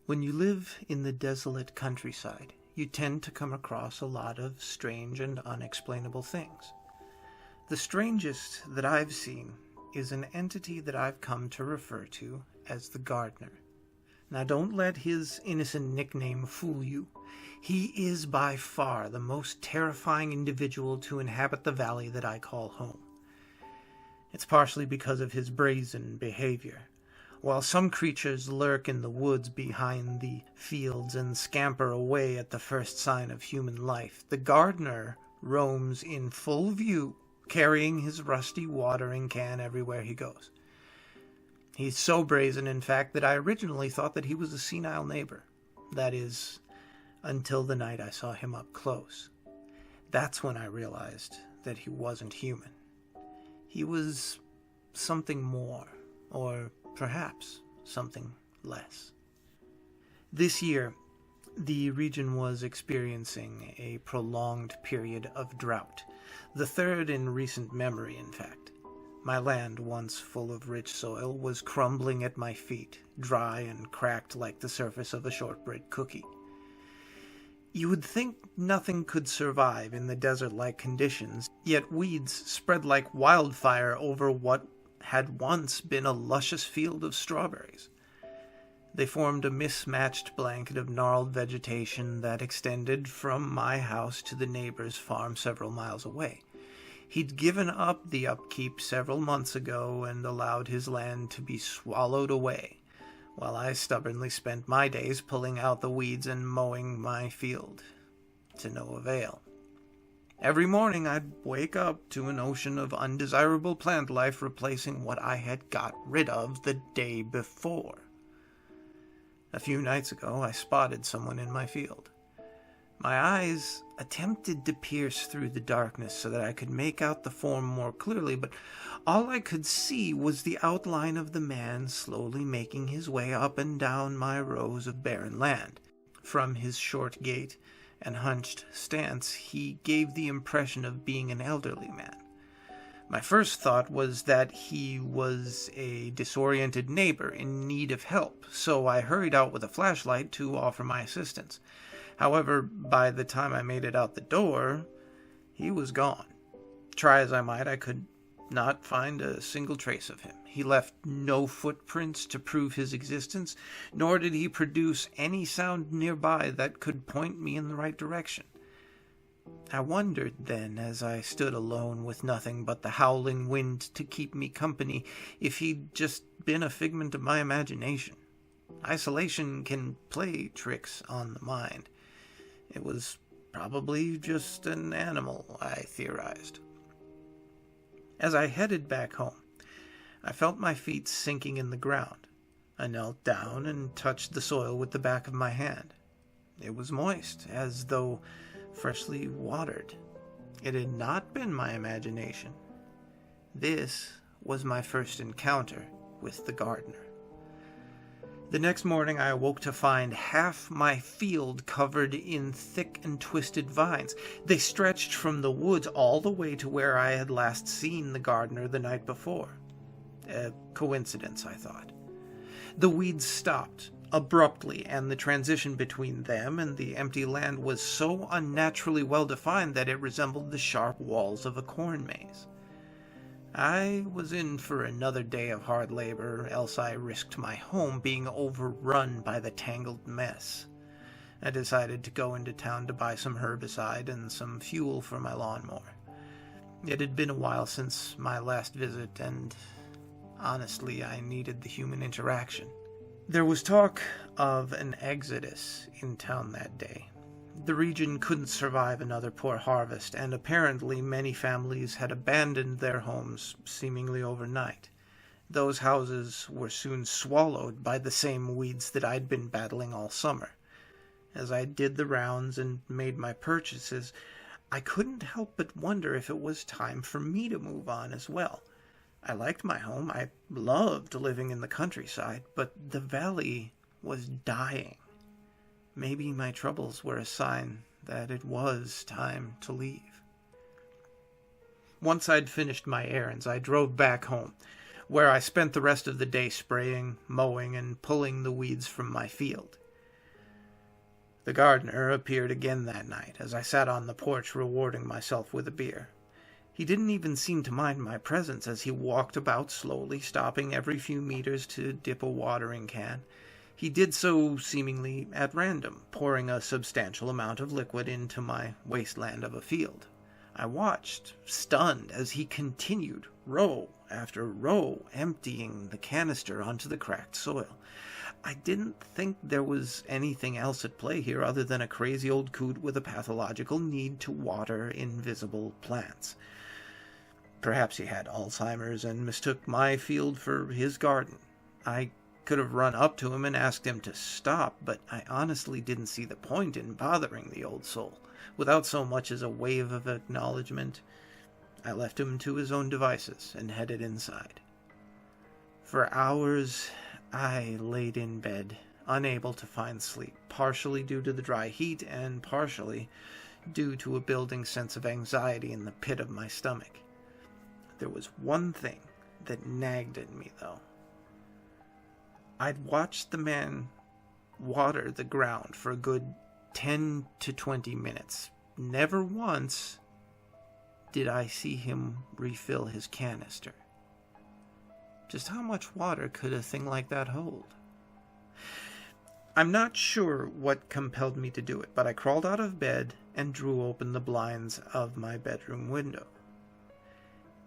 When you live in the desolate countryside, you tend to come across a lot of strange and unexplainable things. The strangest that I've seen is an entity that I've come to refer to as the gardener. Now don't let his innocent nickname fool you. He is by far the most terrifying individual to inhabit the valley that I call home. It's partially because of his brazen behavior. While some creatures lurk in the woods behind the fields and scamper away at the first sign of human life, the gardener roams in full view, carrying his rusty watering can everywhere he goes. He's so brazen, in fact, that I originally thought that he was a senile neighbor. That is, until the night I saw him up close. That's when I realized that he wasn't human. He was something more, or perhaps something less. This year, the region was experiencing a prolonged period of drought, the third in recent memory, in fact. My land, once full of rich soil, was crumbling at my feet, dry and cracked like the surface of a shortbread cookie. You would think nothing could survive in the desert-like conditions, yet weeds spread like wildfire over what had once been a luscious field of strawberries. They formed a mismatched blanket of gnarled vegetation that extended from my house to the neighbor's farm several miles away. He'd given up the upkeep several months ago and allowed his land to be swallowed away, while I stubbornly spent my days pulling out the weeds and mowing my field, to no avail. Every morning I'd wake up to an ocean of undesirable plant life replacing what I had got rid of the day before. A few nights ago I spotted someone in my field. My eyes attempted to pierce through the darkness so that I could make out the form more clearly, but all I could see was the outline of the man slowly making his way up and down my rows of barren land. From his short gait and hunched stance, he gave the impression of being an elderly man. My first thought was that he was a disoriented neighbor in need of help, so I hurried out with a flashlight to offer my assistance. However, by the time I made it out the door, he was gone. Try as I might, I could not find a single trace of him. He left no footprints to prove his existence, nor did he produce any sound nearby that could point me in the right direction. I wondered then, as I stood alone with nothing but the howling wind to keep me company, if he'd just been a figment of my imagination. Isolation can play tricks on the mind. It was probably just an animal, I theorized. As I headed back home, I felt my feet sinking in the ground. I knelt down and touched the soil with the back of my hand. It was moist, as though freshly watered. It had not been my imagination. This was my first encounter with the gardener. The next morning I awoke to find half my field covered in thick and twisted vines. They stretched from the woods all the way to where I had last seen the gardener the night before. A coincidence, I thought. The weeds stopped abruptly, and the transition between them and the empty land was so unnaturally well defined that it resembled the sharp walls of a corn maze. I was in for another day of hard labor, else I risked my home being overrun by the tangled mess. I decided to go into town to buy some herbicide and some fuel for my lawnmower. It had been a while since my last visit, and honestly, I needed the human interaction. There was talk of an exodus in town that day. The region couldn't survive another poor harvest, and apparently many families had abandoned their homes seemingly overnight. Those houses were soon swallowed by the same weeds that I'd been battling all summer. As I did the rounds and made my purchases, I couldn't help but wonder if it was time for me to move on as well. I liked my home. I loved living in the countryside, but the valley was dying. Maybe my troubles were a sign that it was time to leave. Once I'd finished my errands, I drove back home, where I spent the rest of the day spraying, mowing, and pulling the weeds from my field. The gardener appeared again that night, as I sat on the porch rewarding myself with a beer. He didn't even seem to mind my presence as he walked about slowly, stopping every few meters to dip a watering can. He did so seemingly at random, pouring a substantial amount of liquid into my wasteland of a field. I watched, stunned, as he continued, row after row, emptying the canister onto the cracked soil. I didn't think there was anything else at play here other than a crazy old coot with a pathological need to water invisible plants. Perhaps he had Alzheimer's and mistook my field for his garden. I could have run up to him and asked him to stop, but I honestly didn't see the point in bothering the old soul. Without so much as a wave of acknowledgement, I left him to his own devices and headed inside. For hours, I laid in bed, unable to find sleep, partially due to the dry heat and partially due to a building sense of anxiety in the pit of my stomach. There was one thing that nagged at me, though. I'd watched the man water the ground for a good 10 to 20 minutes. Never once did I see him refill his canister. Just how much water could a thing like that hold? I'm not sure what compelled me to do it, but I crawled out of bed and drew open the blinds of my bedroom window.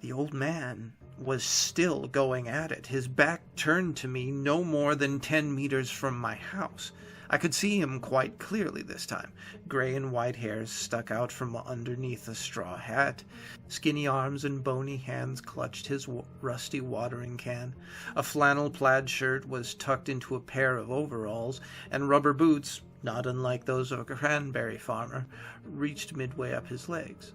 The old man was still going at it, his back turned to me no more than 10 meters from my house. I could see him quite clearly this time. Gray and white hairs stuck out from underneath a straw hat. Skinny arms and bony hands clutched his rusty watering can. A flannel plaid shirt was tucked into a pair of overalls, and rubber boots, not unlike those of a cranberry farmer, reached midway up his legs.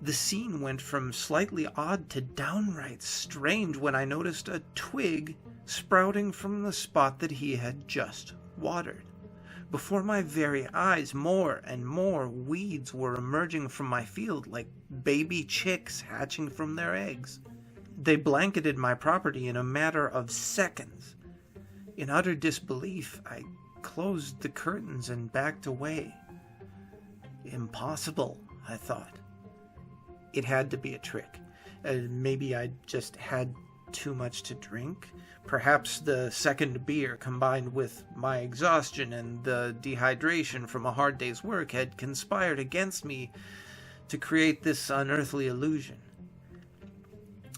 The scene went from slightly odd to downright strange when I noticed a twig sprouting from the spot that he had just watered. Before my very eyes, more and more weeds were emerging from my field like baby chicks hatching from their eggs. They blanketed my property in a matter of seconds. In utter disbelief, I closed the curtains and backed away. Impossible, I thought. It had to be a trick. Maybe I just had too much to drink. Perhaps the second beer, combined with my exhaustion and the dehydration from a hard day's work, had conspired against me to create this unearthly illusion.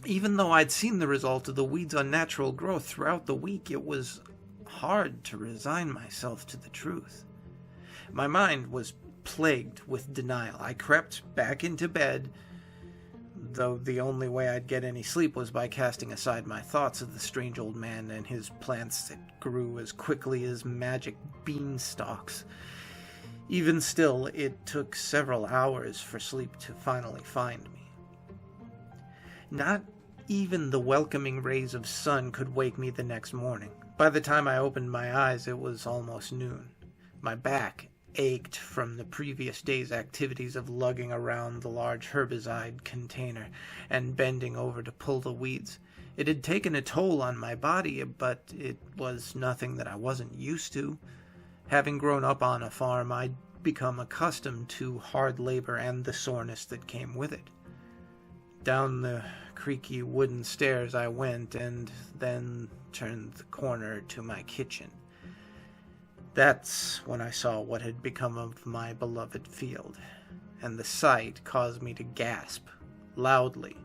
Even though I'd seen the result of the weed's unnatural growth throughout the week, it was hard to resign myself to the truth. My mind was plagued with denial. I crept back into bed, though the only way I'd get any sleep was by casting aside my thoughts of the strange old man and his plants that grew as quickly as magic beanstalks. Even still, it took several hours for sleep to finally find me. Not even the welcoming rays of sun could wake me the next morning. By the time I opened my eyes, it was almost noon. My back ached from the previous day's activities of lugging around the large herbicide container and bending over to pull the weeds. It had taken a toll on my body, but it was nothing that I wasn't used to. Having grown up on a farm, I'd become accustomed to hard labor and the soreness that came with it. Down the creaky wooden stairs I went, and then turned the corner to my kitchen. That's when I saw what had become of my beloved field, and the sight caused me to gasp loudly.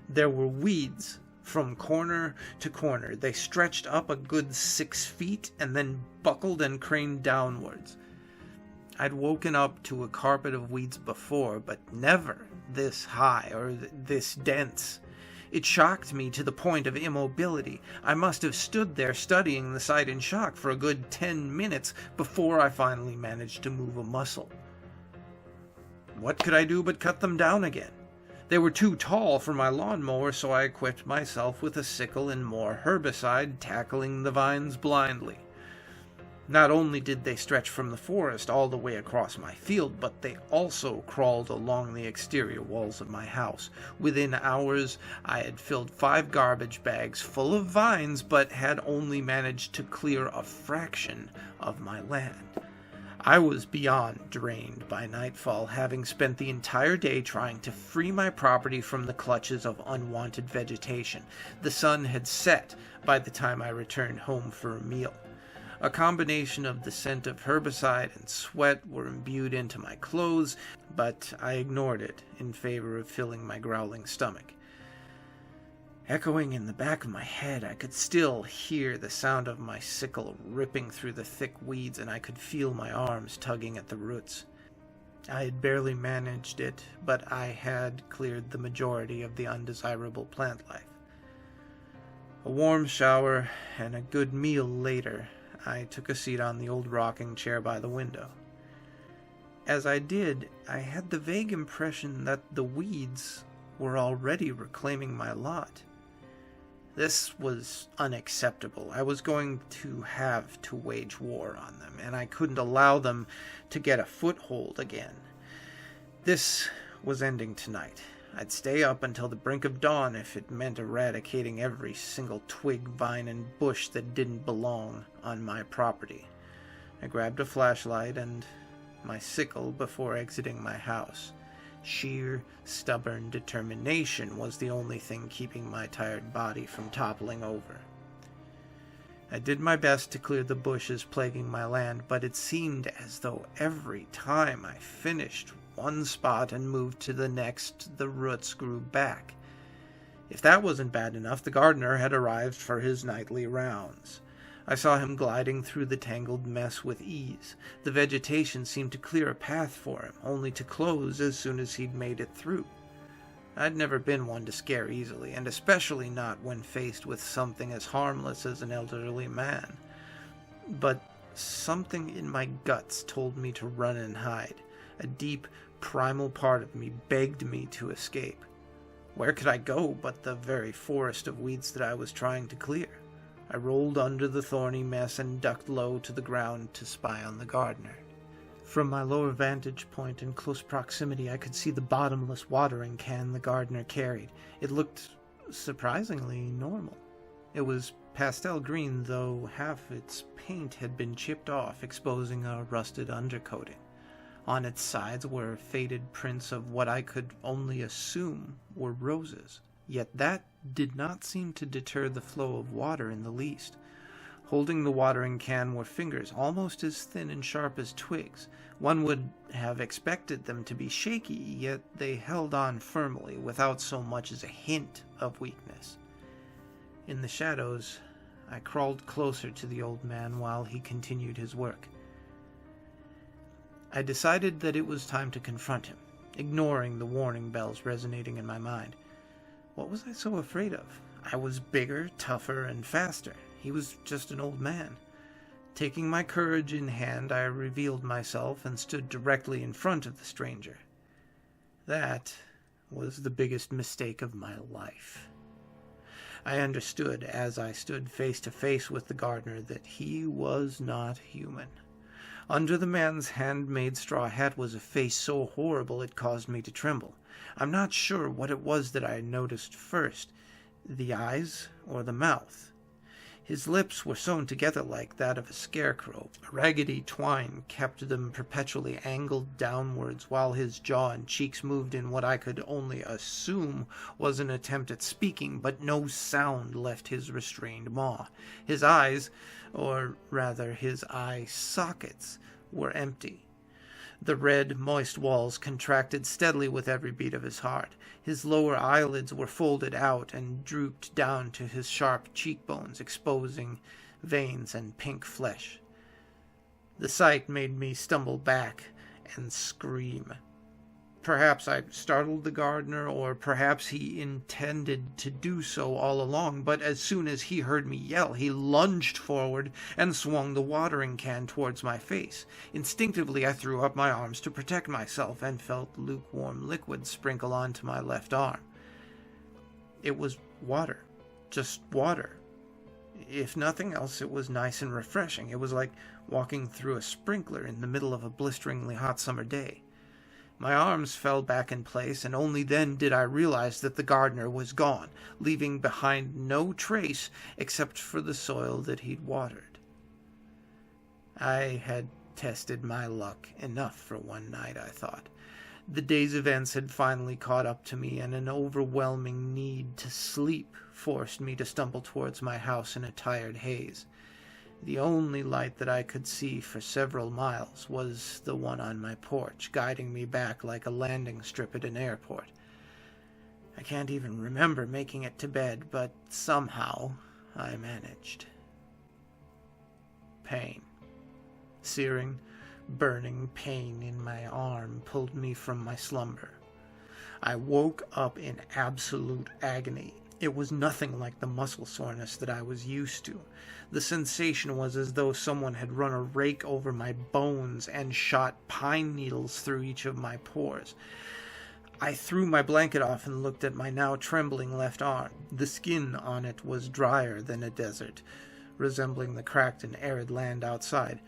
There were weeds from corner to corner. They stretched up a good 6 feet and then buckled and craned downwards. I'd woken up to a carpet of weeds before, but never this high or this dense. It shocked me to the point of immobility. I must have stood there studying the sight in shock for a good 10 minutes before I finally managed to move a muscle. What could I do but cut them down again? They were too tall for my lawnmower, so I equipped myself with a sickle and more herbicide, tackling the vines blindly. Not only did they stretch from the forest all the way across my field, but they also crawled along the exterior walls of my house. Within hours, I had filled 5 garbage bags full of vines, but had only managed to clear a fraction of my land. I was beyond drained by nightfall, having spent the entire day trying to free my property from the clutches of unwanted vegetation. The sun had set by the time I returned home for a meal. A combination of the scent of herbicide and sweat were imbued into my clothes, but I ignored it in favor of filling my growling stomach. Echoing in the back of my head, I could still hear the sound of my sickle ripping through the thick weeds, and I could feel my arms tugging at the roots. I had barely managed it, but I had cleared the majority of the undesirable plant life. A warm shower and a good meal later, I took a seat on the old rocking chair by the window. As I did, I had the vague impression that the weeds were already reclaiming my lot. This was unacceptable. I was going to have to wage war on them, and I couldn't allow them to get a foothold again. This was ending tonight. I'd stay up until the brink of dawn if it meant eradicating every single twig, vine, and bush that didn't belong on my property. I grabbed a flashlight and my sickle before exiting my house. Sheer, stubborn determination was the only thing keeping my tired body from toppling over. I did my best to clear the bushes plaguing my land, but it seemed as though every time I finished one spot and moved to the next, the roots grew back. If that wasn't bad enough, the gardener had arrived for his nightly rounds. I saw him gliding through the tangled mess with ease. The vegetation seemed to clear a path for him, only to close as soon as he'd made it through. I'd never been one to scare easily, and especially not when faced with something as harmless as an elderly man. But something in my guts told me to run and hide. A deep, primal part of me begged me to escape. Where could I go but the very forest of weeds that I was trying to clear? I rolled under the thorny mess and ducked low to the ground to spy on the gardener. From my lower vantage point in close proximity, I could see the bottomless watering can the gardener carried. It looked surprisingly normal. It was pastel green, though half its paint had been chipped off, exposing a rusted undercoating. On its sides were faded prints of what I could only assume were roses. Yet that did not seem to deter the flow of water in the least. Holding the watering can were fingers almost as thin and sharp as twigs. One would have expected them to be shaky, yet they held on firmly without so much as a hint of weakness. In the shadows, I crawled closer to the old man while he continued his work. I decided that it was time to confront him, ignoring the warning bells resonating in my mind. What was I so afraid of? I was bigger, tougher, and faster. He was just an old man. Taking my courage in hand, I revealed myself and stood directly in front of the stranger. That was the biggest mistake of my life. I understood, as I stood face to face with the gardener, that he was not human. Under the man's handmade straw hat was a face so horrible it caused me to tremble. I'm not sure what it was that I noticed first, the eyes or the mouth. His lips were sewn together like that of a scarecrow. A raggedy twine kept them perpetually angled downwards, while his jaw and cheeks moved in what I could only assume was an attempt at speaking, but no sound left his restrained maw. His eyes, or rather his eye sockets, were empty. The red, moist walls contracted steadily with every beat of his heart. His lower eyelids were folded out and drooped down to his sharp cheekbones, exposing veins and pink flesh. The sight made me stumble back and scream. Perhaps I startled the gardener, or perhaps he intended to do so all along, but as soon as he heard me yell, he lunged forward and swung the watering can towards my face. Instinctively, I threw up my arms to protect myself and felt lukewarm liquid sprinkle onto my left arm. It was water. Just water. If nothing else, it was nice and refreshing. It was like walking through a sprinkler in the middle of a blisteringly hot summer day. My arms fell back in place, and only then did I realize that the gardener was gone, leaving behind no trace except for the soil that he'd watered. I had Tested my luck enough for one night, I thought. The day's events had finally caught up to me, and an overwhelming need to sleep forced me to stumble towards my house in a tired haze. The only light that I could see for several miles was the one on my porch, guiding me back like a landing strip at an airport. I can't even remember making it to bed, but somehow I managed. Pain. Searing, burning pain in my arm pulled me from my slumber. I woke up in absolute agony. It was nothing like the muscle soreness that I was used to. The sensation was as though someone had run a rake over my bones and shot pine needles through each of my pores. I threw my blanket off and looked at my now trembling left arm. The skin on it was drier than a desert, resembling the cracked and arid land outside.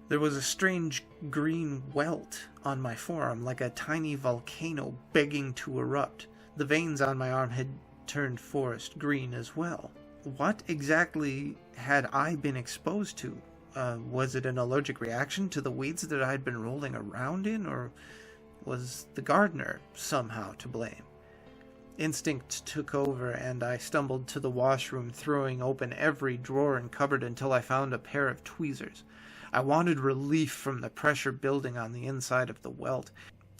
There was a strange green welt on my forearm, like a tiny volcano begging to erupt. The veins on my arm had turned forest green as well. What exactly had I been exposed to? Was it an allergic reaction to the weeds that I'd been rolling around in, or was the gardener somehow to blame? Instinct took over, and I stumbled to the washroom, throwing open every drawer and cupboard until I found a pair of tweezers. I wanted relief from the pressure building on the inside of the welt.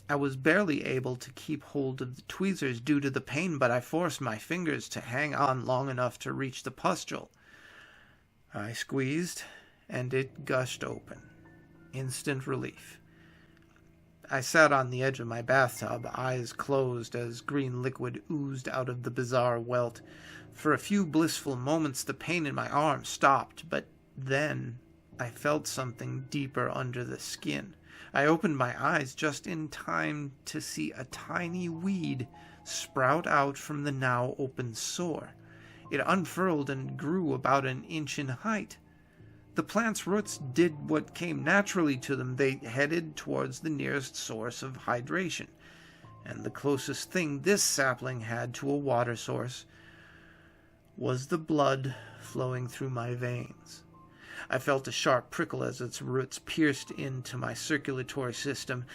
I was barely able to keep hold of the tweezers due to the pain, but I forced my fingers to hang on long enough to reach the pustule. I squeezed, and it gushed open. Instant relief. I sat on the edge of my bathtub, eyes closed as green liquid oozed out of the bizarre welt. For a few blissful moments the pain in my arm stopped, but then I felt something deeper under the skin. I opened my eyes just in time to see a tiny weed sprout out from the now open sore. It unfurled and grew about an inch in height. The plant's roots did what came naturally to them. They headed towards the nearest source of hydration, and the closest thing this sapling had to a water source was the blood flowing through my veins. I felt a sharp prickle as its roots pierced into my circulatory system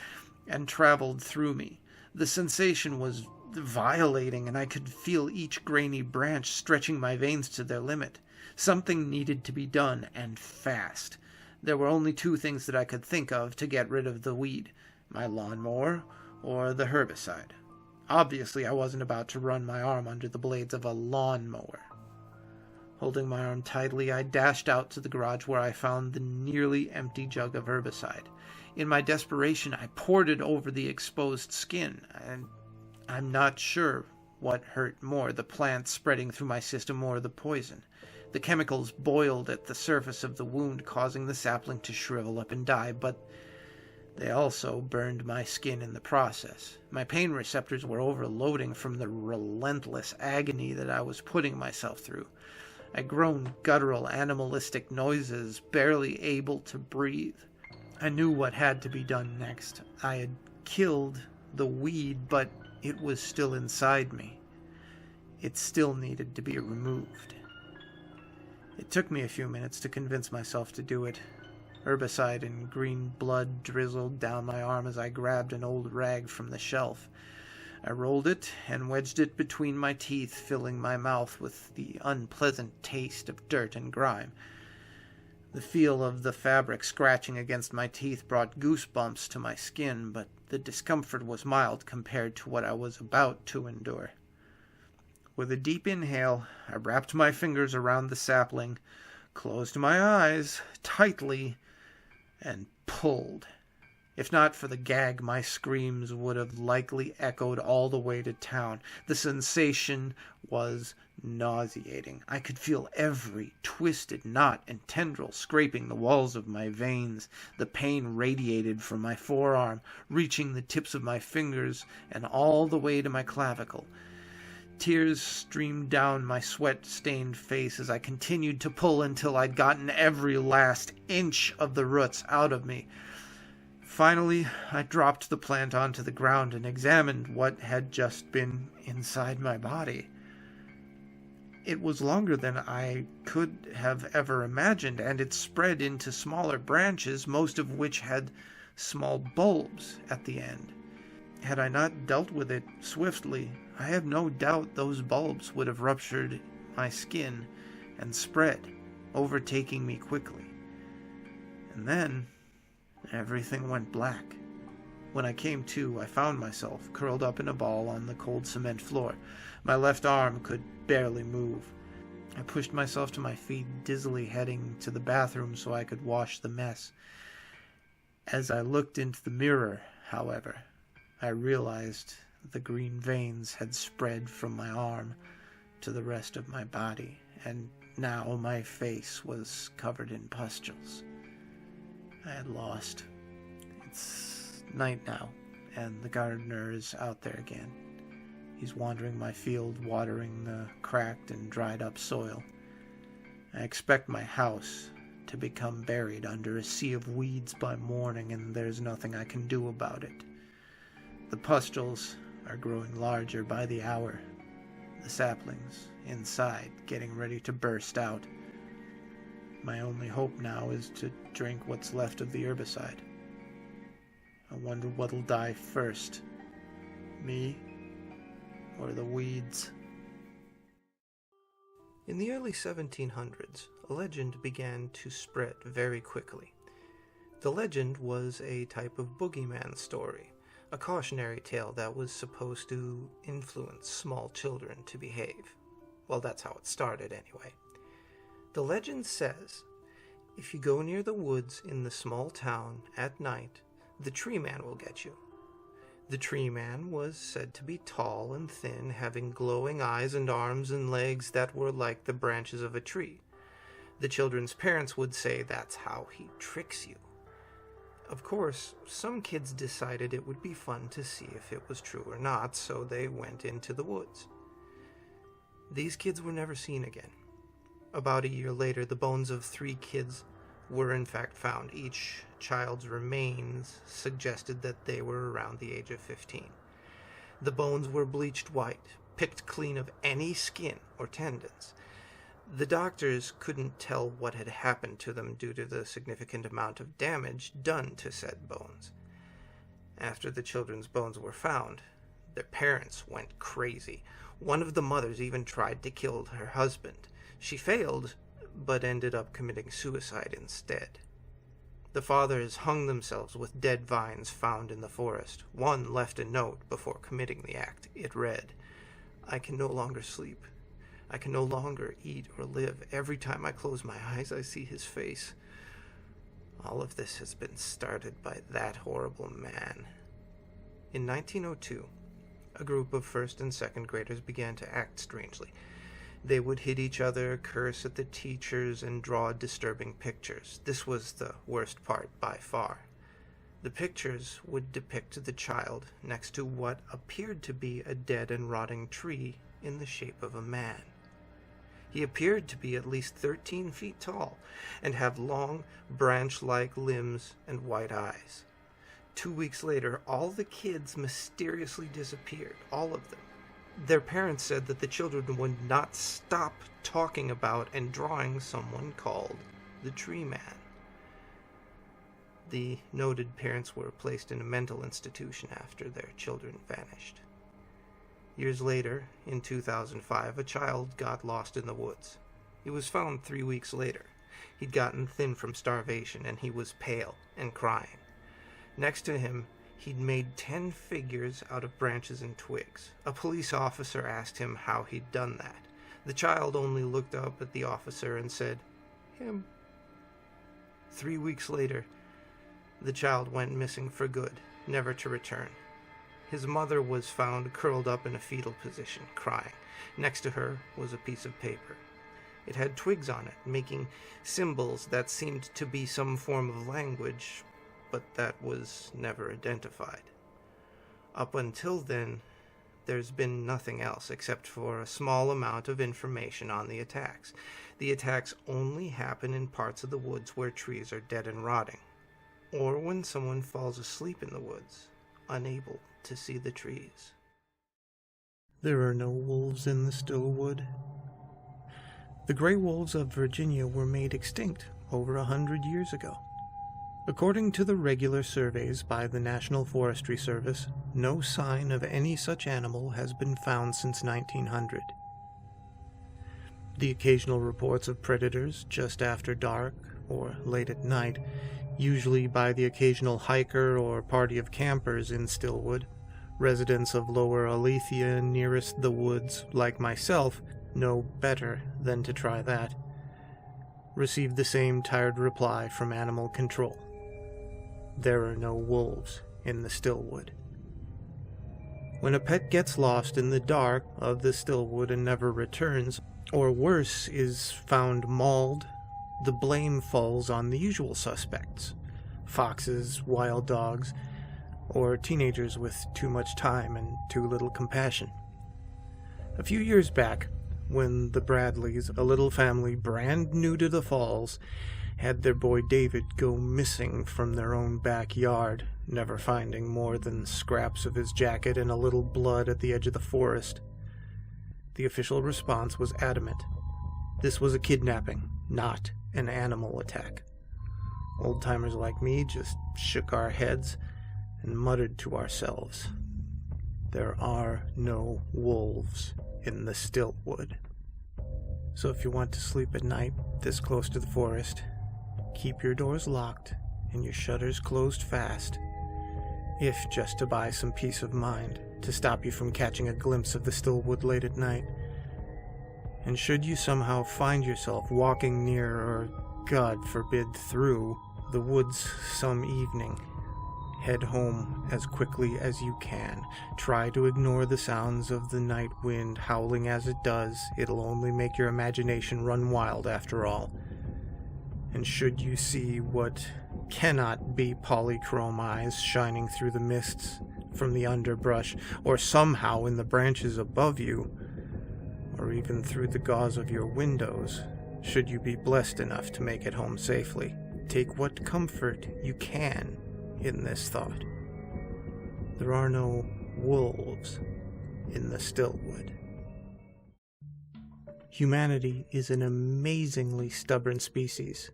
and traveled through me. The sensation was violating, and I could feel each grainy branch stretching my veins to their limit. Something needed to be done, and fast. There were only two things that I could think of to get rid of the weed: my lawnmower or the herbicide. Obviously, I wasn't about to run my arm under the blades of a lawnmower. Holding my arm tightly, I dashed out to the garage where I found the nearly empty jug of herbicide. In my desperation, I poured it over the exposed skin, and I'm not sure what hurt more, the plant spreading through my system or the poison. The chemicals boiled at the surface of the wound, causing the sapling to shrivel up and die, but they also burned my skin in the process. My pain receptors were overloading from the relentless agony that I was putting myself through. I groaned guttural, animalistic noises, barely able to breathe. I knew what had to be done next. I had killed the weed, but it was still inside me. It still needed to be removed. It took me a few minutes to convince myself to do it. Herbicide and green blood drizzled down my arm as I grabbed an old rag from the shelf. I rolled it and wedged it between my teeth, filling my mouth with the unpleasant taste of dirt and grime. The feel of the fabric scratching against my teeth brought goosebumps to my skin, but the discomfort was mild compared to what I was about to endure. With a deep inhale, I wrapped my fingers around the sapling, closed my eyes tightly, and pulled. If not for the gag, my screams would have likely echoed all the way to town. The sensation was nauseating. I could feel every twisted knot and tendril scraping the walls of my veins. The pain radiated from my forearm, reaching the tips of my fingers and all the way to my clavicle. Tears streamed down my sweat-stained face as I continued to pull until I'd gotten every last inch of the roots out of me. Finally, I dropped the plant onto the ground and examined what had just been inside my body. It was longer than I could have ever imagined, and it spread into smaller branches, most of which had small bulbs at the end. Had I not dealt with it swiftly, I have no doubt those bulbs would have ruptured my skin and spread, overtaking me quickly. And then everything went black. When I came to, I found myself curled up in a ball on the cold cement floor. My left arm could barely move. I pushed myself to my feet, dizzily heading to the bathroom so I could wash the mess. As I looked into the mirror, however, I realized the green veins had spread from my arm to the rest of my body, and now my face was covered in pustules. I had lost. It's night now, and the gardener is out there again. He's wandering my field, watering the cracked and dried up soil. I expect my house to become buried under a sea of weeds by morning, and there's nothing I can do about it. The pustules are growing larger by the hour, the saplings inside getting ready to burst out. My only hope now is to drink what's left of the herbicide. I wonder what'll die first, me or the weeds. In the early 1700s, a legend began to spread very quickly. The legend was a type of boogeyman story, a cautionary tale that was supposed to influence small children to behave. Well, that's how it started anyway. The legend says, if you go near the woods in the small town at night, the tree man will get you. The tree man was said to be tall and thin, having glowing eyes and arms and legs that were like the branches of a tree. The children's parents would say that's how he tricks you. Of course, some kids decided it would be fun to see if it was true or not, so they went into the woods. These kids were never seen again. About a year later, the bones of 3 kids were in fact found. Each child's remains suggested that they were around the age of 15. The bones were bleached white, picked clean of any skin or tendons. The doctors couldn't tell what had happened to them due to the significant amount of damage done to said bones. After the children's bones were found, their parents went crazy. One of the mothers even tried to kill her husband. She failed, but ended up committing suicide instead. The fathers hung themselves with dead vines found in the forest. One left a note before committing the act. It read, "I can no longer sleep. I can no longer eat or live. Every time I close my eyes, I see his face. All of this has been started by that horrible man." In 1902, a group of first and second graders began to act strangely. They would hit each other, curse at the teachers, and draw disturbing pictures. This was the worst part by far. The pictures would depict the child next to what appeared to be a dead and rotting tree in the shape of a man. He appeared to be at least 13 feet tall and have long, branch-like limbs and white eyes. 2 weeks later, all the kids mysteriously disappeared, all of them. Their parents said that the children would not stop talking about and drawing someone called the Tree Man. The noted parents were placed in a mental institution after their children vanished. Years later, in 2005, a child got lost in the woods. He was found 3 weeks later. He'd gotten thin from starvation, and he was pale and crying. Next to him, he'd made 10 figures out of branches and twigs. A police officer asked him how he'd done that. The child only looked up at the officer and said, "Him." 3 weeks later, the child went missing for good, never to return. His mother was found curled up in a fetal position, crying. Next to her was a piece of paper. It had twigs on it, making symbols that seemed to be some form of language, but that was never identified. Up until then, there's been nothing else except for a small amount of information on the attacks. The attacks only happen in parts of the woods where trees are dead and rotting, or when someone falls asleep in the woods, unable to see the trees. There are no wolves in the still wood. The gray wolves of Virginia were made extinct over 100 years ago. According to the regular surveys by the National Forestry Service, no sign of any such animal has been found since 1900. The occasional reports of predators just after dark or late at night, usually by the occasional hiker or party of campers in Stillwood, residents of Lower Alethea nearest the woods, like myself, know better than to try that, received the same tired reply from animal control. There are no wolves in the Stillwood. When a pet gets lost in the dark of the Stillwood and never returns, or worse, is found mauled, the blame falls on the usual suspects: foxes, wild dogs, or teenagers with too much time and too little compassion. A few years back, when the Bradleys, a little family brand new to the Falls, had their boy David go missing from their own backyard, never finding more than scraps of his jacket and a little blood at the edge of the forest, the official response was adamant. This was a kidnapping, not an animal attack. Old-timers like me just shook our heads and muttered to ourselves, "There are no wolves in the Stillwood." So if you want to sleep at night this close to the forest, keep your doors locked and your shutters closed fast, if just to buy some peace of mind, to stop you from catching a glimpse of the Stillwood late at night. And should you somehow find yourself walking near, or God forbid through, the woods some evening, head home as quickly as you can. Try to ignore the sounds of the night wind howling as it does. It'll only make your imagination run wild after all. And should you see what cannot be polychrome eyes shining through the mists from the underbrush, or somehow in the branches above you, or even through the gauze of your windows, should you be blessed enough to make it home safely, take what comfort you can in this thought: there are no wolves in the Stillwood. Humanity is an amazingly stubborn species.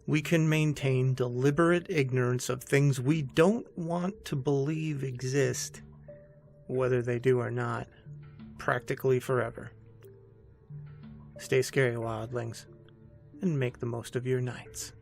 We can maintain deliberate ignorance of things we don't want to believe exist, whether they do or not, practically forever. Stay scary, wildlings, and make the most of your nights.